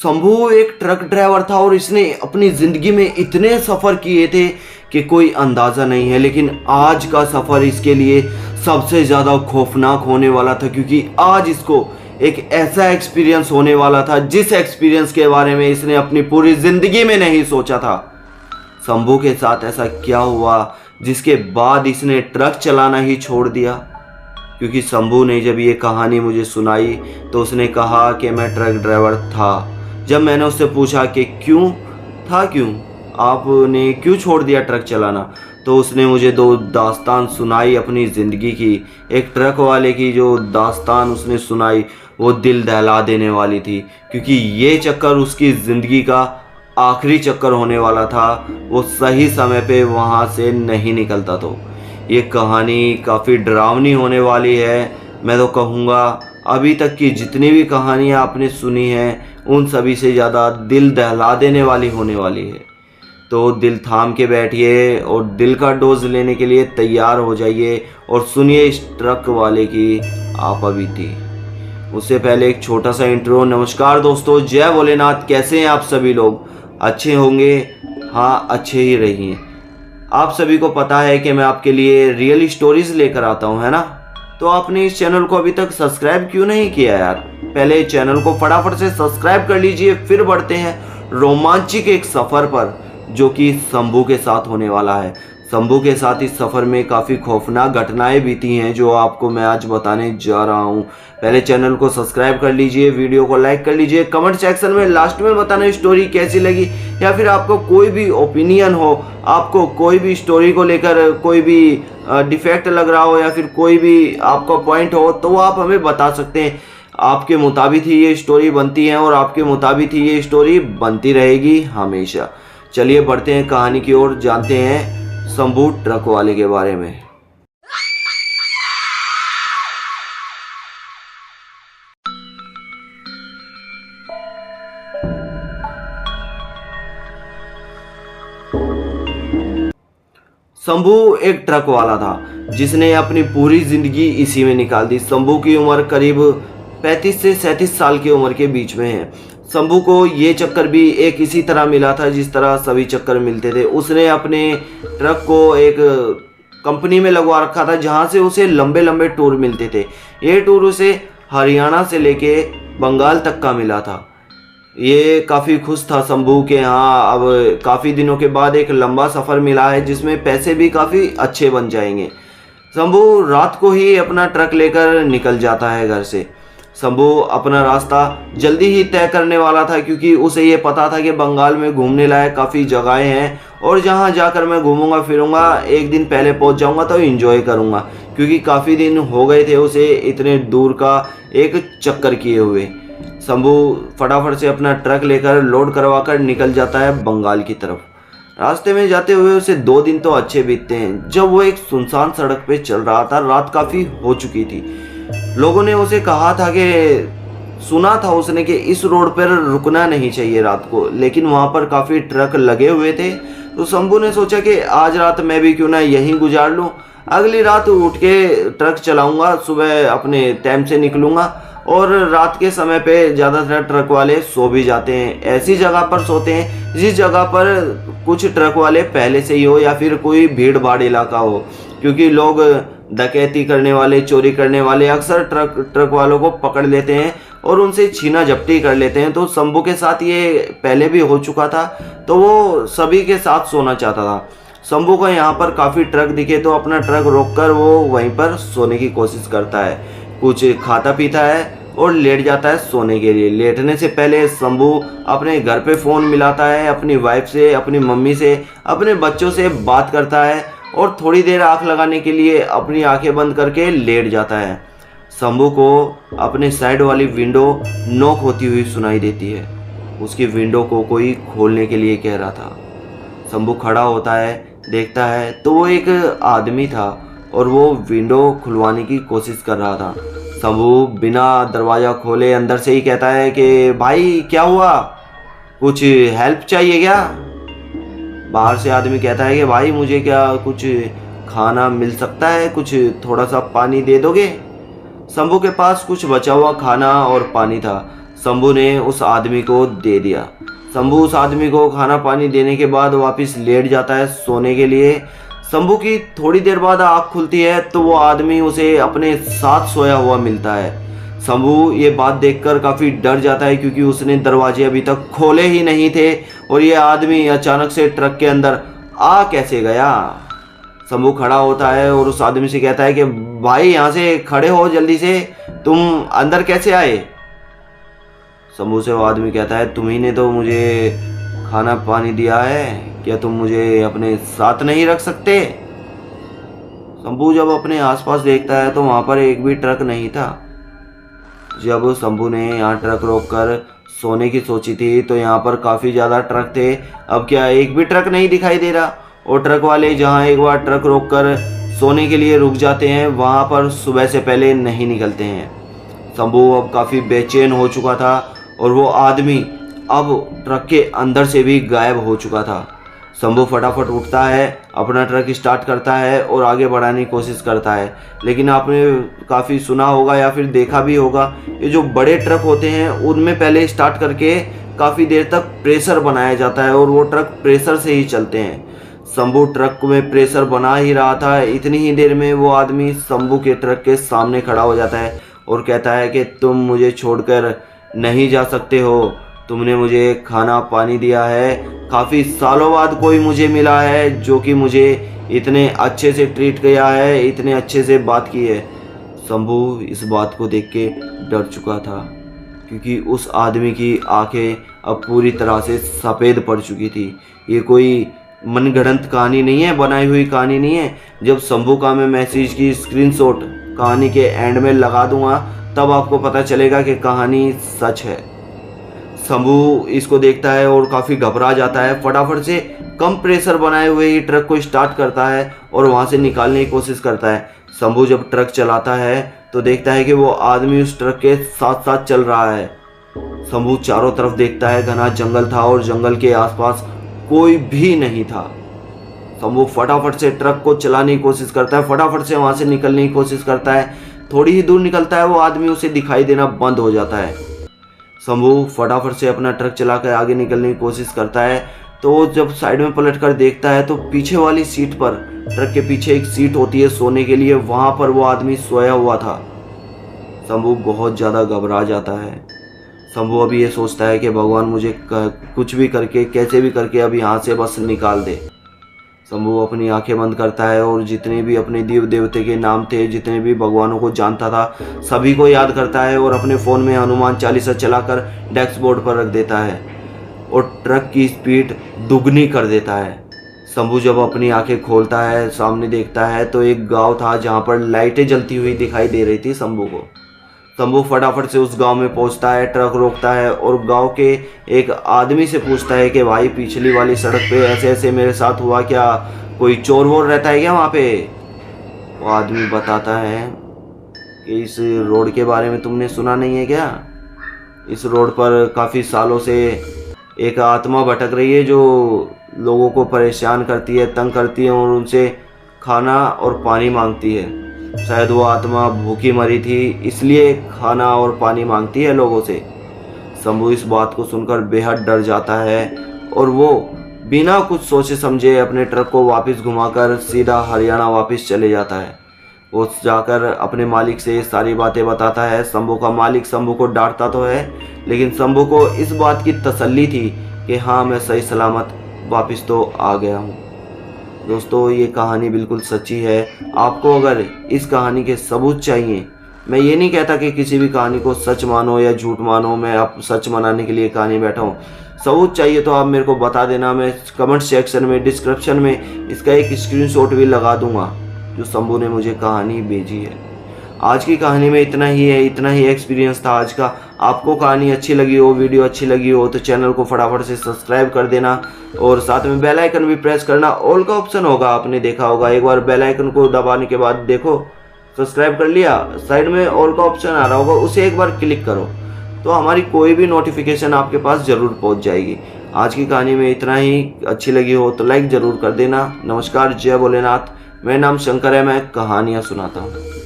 शंभू एक truck driver था और इसने अपनी ज़िंदगी में इतने सफ़र किए थे कि कोई अंदाज़ा नहीं है। लेकिन आज का सफ़र इसके लिए सबसे ज़्यादा खौफनाक होने वाला था, क्योंकि आज इसको एक ऐसा एक्सपीरियंस होने वाला था जिस एक्सपीरियंस के बारे में इसने अपनी पूरी ज़िंदगी में नहीं सोचा था। शंभू के साथ ऐसा क्या हुआ जिसके बाद इसने ट्रक चलाना ही छोड़ दिया? क्योंकि शंभू ने जब ये कहानी मुझे सुनाई तो उसने कहा कि मैं ट्रक ड्राइवर था। जब मैंने उससे पूछा कि क्यों आपने क्यों छोड़ दिया ट्रक चलाना, तो उसने मुझे दो दास्तान सुनाई अपनी ज़िंदगी की। एक ट्रक वाले की जो दास्तान उसने सुनाई वो दिल दहला देने वाली थी, क्योंकि ये चक्कर उसकी ज़िंदगी का आखिरी चक्कर होने वाला था। वो सही समय पे वहाँ से नहीं निकलता। तो ये कहानी काफ़ी डरावनी होने वाली है। मैं तो कहूँगा अभी तक की जितनी भी कहानियाँ आपने सुनी हैं उन सभी से ज़्यादा दिल दहला देने वाली होने वाली है। तो दिल थाम के बैठिए और दिल का डोज लेने के लिए तैयार हो जाइए और सुनिए इस ट्रक वाले की आप अभी थी। उससे पहले एक छोटा सा इंट्रो। नमस्कार दोस्तों, जय भोलेनाथ। कैसे हैं आप सभी लोग? अच्छे होंगे? हाँ, अच्छे ही रहिए। आप सभी को पता है कि मैं आपके लिए रियल स्टोरीज लेकर आता हूँ, है ना? तो आपने इस चैनल को अभी तक सब्सक्राइब क्यों नहीं किया यार? पहले चैनल को फटाफट से सब्सक्राइब कर लीजिए। फिर बढ़ते हैं रोमांचिक एक सफ़र पर जो कि शंभू के साथ होने वाला है। शंभू के साथ इस सफ़र में काफ़ी खौफनाक घटनाएं बीती हैं जो आपको मैं आज बताने जा रहा हूं। पहले चैनल को सब्सक्राइब कर लीजिए, वीडियो को लाइक कर लीजिए, कमेंट सेक्शन में लास्ट में बताना स्टोरी कैसी लगी, या फिर आपको कोई भी ओपिनियन हो, आपको कोई भी स्टोरी को लेकर कोई भी डिफेक्ट लग रहा हो या फिर कोई भी आपका पॉइंट हो तो वो आप हमें बता सकते हैं। आपके मुताबिक ही ये स्टोरी बनती है और आपके मुताबिक ही ये स्टोरी बनती रहेगी हमेशा। चलिए बढ़ते हैं कहानी की ओर, जानते हैं शंभू ट्रक वाले के बारे में। शंभू एक ट्रक वाला था जिसने अपनी पूरी जिंदगी इसी में निकाल दी। शंभू की उम्र करीब 35 से 37 साल की उम्र के बीच में है। शंभू को ये चक्कर भी एक इसी तरह मिला था जिस तरह सभी चक्कर मिलते थे। उसने अपने ट्रक को एक कंपनी में लगवा रखा था जहाँ से उसे लंबे लंबे टूर मिलते थे। ये टूर उसे हरियाणा से लेके बंगाल तक का मिला था। ये काफ़ी खुश था शंभू के यहाँ अब काफ़ी दिनों के बाद एक लंबा सफ़र मिला है जिसमें पैसे भी काफ़ी अच्छे बन जाएंगे। शंभू रात को ही अपना ट्रक लेकर निकल जाता है घर से। शंभू अपना रास्ता जल्दी ही तय करने वाला था क्योंकि उसे ये पता था कि बंगाल में घूमने लायक काफ़ी जगहें हैं और जहाँ जाकर मैं घूमूंगा फिरूंगा, एक दिन पहले पहुँच जाऊंगा तो एंजॉय करूंगा, क्योंकि काफ़ी दिन हो गए थे उसे इतने दूर का एक चक्कर किए हुए। शंभू फटाफट से अपना ट्रक लेकर लोड करवा कर निकल जाता है बंगाल की तरफ। रास्ते में जाते हुए उसे 2 दिन तो अच्छे बीतते हैं। जब वो एक सुनसान सड़क पे चल रहा था, रात काफ़ी हो चुकी थी। लोगों ने उसे कहा था कि सुना था उसने कि इस रोड पर रुकना नहीं चाहिए रात को, लेकिन वहाँ पर काफ़ी ट्रक लगे हुए थे। तो शंभू ने सोचा कि आज रात मैं भी क्यों ना यहीं गुजार लूँ, अगली रात उठ के ट्रक चलाऊँगा, सुबह अपने टाइम से निकलूँगा। और रात के समय पे ज़्यादातर ट्रक वाले सो भी जाते हैं, ऐसी जगह पर सोते हैं जिस जगह पर कुछ ट्रक वाले पहले से ही हो या फिर कोई भीड़ भाड़ इलाका हो, क्योंकि लोग डकैती करने वाले, चोरी करने वाले अक्सर ट्रक वालों को पकड़ लेते हैं और उनसे छीना झपटी कर लेते हैं। तो शंभू के साथ ये पहले भी हो चुका था, तो वो सभी के साथ सोना चाहता था। शंभू को यहाँ पर काफ़ी ट्रक दिखे तो अपना ट्रक रोककर वो वहीं पर सोने की कोशिश करता है, कुछ खाता पीता है और लेट जाता है सोने के लिए। लेटने से पहले शंभू अपने घर पे फ़ोन मिलाता है, अपनी वाइफ से, अपनी मम्मी से, अपने बच्चों से बात करता है और थोड़ी देर आँख लगाने के लिए अपनी आंखें बंद करके लेट जाता है। शंभू को अपने साइड वाली विंडो नॉक होती हुई सुनाई देती है। उसकी विंडो को कोई खोलने के लिए कह रहा था। शंभू खड़ा होता है, देखता है तो वो एक आदमी था और वो विंडो खुलवाने की कोशिश कर रहा था। शंभू बिना दरवाज़ा खोले अंदर से ही कहता है कि भाई क्या हुआ, कुछ हेल्प चाहिए क्या? बाहर से आदमी कहता है कि भाई मुझे क्या कुछ खाना मिल सकता है, कुछ थोड़ा सा पानी दे दोगे? शंभू के पास कुछ बचा हुआ खाना और पानी था। शंभू ने उस आदमी को दे दिया। शंभू उस आदमी को खाना पानी देने के बाद वापस लेट जाता है सोने के लिए। शंभू की थोड़ी देर बाद आँख खुलती है तो वो आदमी उसे अपने साथ सोया हुआ मिलता है। शंभू ये बात देखकर काफ़ी डर जाता है क्योंकि उसने दरवाजे अभी तक खोले ही नहीं थे और ये आदमी अचानक से ट्रक के अंदर आ कैसे गया। शंभू खड़ा होता है और उस आदमी से कहता है कि भाई यहाँ से खड़े हो जल्दी से, तुम अंदर कैसे आए। शंभू से वो आदमी कहता है तुम्ही ने तो मुझे खाना पानी दिया है, क्या तुम मुझे अपने साथ नहीं रख सकते। शंभू जब अपने आसपास देखता है तो वहाँ पर एक भी ट्रक नहीं था। जब शंभू ने यहाँ ट्रक रोककर सोने की सोची थी तो यहाँ पर काफ़ी ज़्यादा ट्रक थे। अब क्या एक भी ट्रक नहीं दिखाई दे रहा। और ट्रक वाले जहाँ एक बार ट्रक रोककर सोने के लिए रुक जाते हैं वहाँ पर सुबह से पहले नहीं निकलते हैं। शंभू अब काफ़ी बेचैन हो चुका था और वो आदमी अब ट्रक के अंदर से भी गायब हो चुका था। शंभू फटाफट उठता है, अपना ट्रक स्टार्ट करता है और आगे बढ़ाने की कोशिश करता है। लेकिन आपने काफ़ी सुना होगा या फिर देखा भी होगा, ये जो बड़े ट्रक होते हैं उनमें पहले स्टार्ट करके काफ़ी देर तक प्रेशर बनाया जाता है और वो ट्रक प्रेशर से ही चलते हैं। शंभू ट्रक में प्रेशर बना ही रहा था, इतनी ही देर में वो आदमी शंभू के ट्रक के सामने खड़ा हो जाता है और कहता है कि तुम मुझे छोड़कर नहीं जा सकते हो, तुमने मुझे खाना पानी दिया है, काफ़ी सालों बाद कोई मुझे मिला है जो कि मुझे इतने अच्छे से ट्रीट किया है, इतने अच्छे से बात की है। शंभू इस बात को देख के डर चुका था क्योंकि उस आदमी की आंखें अब पूरी तरह से सफ़ेद पड़ चुकी थी। ये कोई मनगढ़ंत कहानी नहीं है, बनाई हुई कहानी नहीं है। जब शंभू का मैं मैसेज की स्क्रीनशॉट कहानी के एंड में लगा दूंगा तब आपको पता चलेगा कि कहानी सच है। शंभू इसको देखता है और काफ़ी घबरा जाता है, फटाफट से कम प्रेशर बनाए हुए ही ट्रक को स्टार्ट करता है और वहाँ से निकालने की कोशिश करता है। शंभू जब ट्रक चलाता है तो देखता है कि वो आदमी उस ट्रक के साथ साथ चल रहा है। शंभू चारों तरफ देखता है, घना जंगल था और जंगल के आसपास कोई भी नहीं था। शंभू फटाफट से ट्रक को चलाने की कोशिश करता है, फटाफट से वहाँ से निकलने की कोशिश करता है। थोड़ी ही दूर निकलता है वो आदमी उसे दिखाई देना बंद हो जाता है। शंभू फटाफट से अपना ट्रक चलाकर आगे निकलने की कोशिश करता है तो जब साइड में पलट कर देखता है तो पीछे वाली सीट पर, ट्रक के पीछे एक सीट होती है सोने के लिए, वहाँ पर वो आदमी सोया हुआ था। शंभू बहुत ज़्यादा घबरा जाता है। शंभू अभी ये सोचता है कि भगवान मुझे कुछ भी करके, कैसे भी करके अब यहाँ से बस निकाल दे। शंभू अपनी आंखें बंद करता है और जितने भी अपने देव देवते के नाम थे, जितने भी भगवानों को जानता था, सभी को याद करता है और अपने फ़ोन में हनुमान चालीसा चलाकर डैशबोर्ड पर रख देता है और ट्रक की स्पीड दुगनी कर देता है। शंभू जब अपनी आंखें खोलता है, सामने देखता है तो एक गांव था जहां पर लाइटें जलती हुई दिखाई दे रही थी शंभू को। शंभू फटाफट से उस गांव में पहुंचता है, ट्रक रोकता है और गांव के एक आदमी से पूछता है कि भाई पिछली वाली सड़क पे ऐसे ऐसे मेरे साथ हुआ, क्या कोई चोर वोर रहता है क्या वहाँ पे। वो आदमी बताता है कि इस रोड के बारे में तुमने सुना नहीं है क्या, इस रोड पर काफ़ी सालों से एक आत्मा भटक रही है जो लोगों को परेशान करती है, तंग करती है और उनसे खाना और पानी मांगती है। शायद वो आत्मा भूखी मरी थी इसलिए खाना और पानी मांगती है लोगों से। शंभू इस बात को सुनकर बेहद डर जाता है और वो बिना कुछ सोचे समझे अपने ट्रक को वापस घुमाकर सीधा हरियाणा वापस चले जाता है। वो जाकर अपने मालिक से सारी बातें बताता है। शंभू का मालिक शंभू को डांटता तो है लेकिन शंभू को इस बात की तसल्ली थी कि हाँ मैं सही सलामत वापस तो आ गया हूँ। दोस्तों ये कहानी बिल्कुल सच्ची है। आपको अगर इस कहानी के सबूत चाहिए, मैं ये नहीं कहता कि किसी भी कहानी को सच मानो या झूठ मानो, मैं आप सच मनाने के लिए कहानी बैठा हूँ। सबूत चाहिए तो आप मेरे को बता देना, मैं कमेंट सेक्शन में, डिस्क्रिप्शन में इसका एक स्क्रीनशॉट भी लगा दूंगा जो शंभू ने मुझे कहानी भेजी है। आज की कहानी में इतना ही है, इतना ही एक्सपीरियंस था आज का। आपको कहानी अच्छी लगी हो, वीडियो अच्छी लगी हो तो चैनल को फटाफट से सब्सक्राइब कर देना और साथ में बेल आइकन भी प्रेस करना। ऑल का ऑप्शन होगा, आपने देखा होगा, एक बार बेल आइकन को दबाने के बाद देखो सब्सक्राइब कर लिया, साइड में ऑल का ऑप्शन आ रहा होगा, उसे एक बार क्लिक करो तो हमारी कोई भी नोटिफिकेशन आपके पास ज़रूर पहुंच जाएगी। आज की कहानी में इतना ही। अच्छी लगी हो तो लाइक ज़रूर कर देना। नमस्कार, जय भोलेनाथ। मेरा नाम शंकर है, मैं कहानियाँ सुनाता हूँ।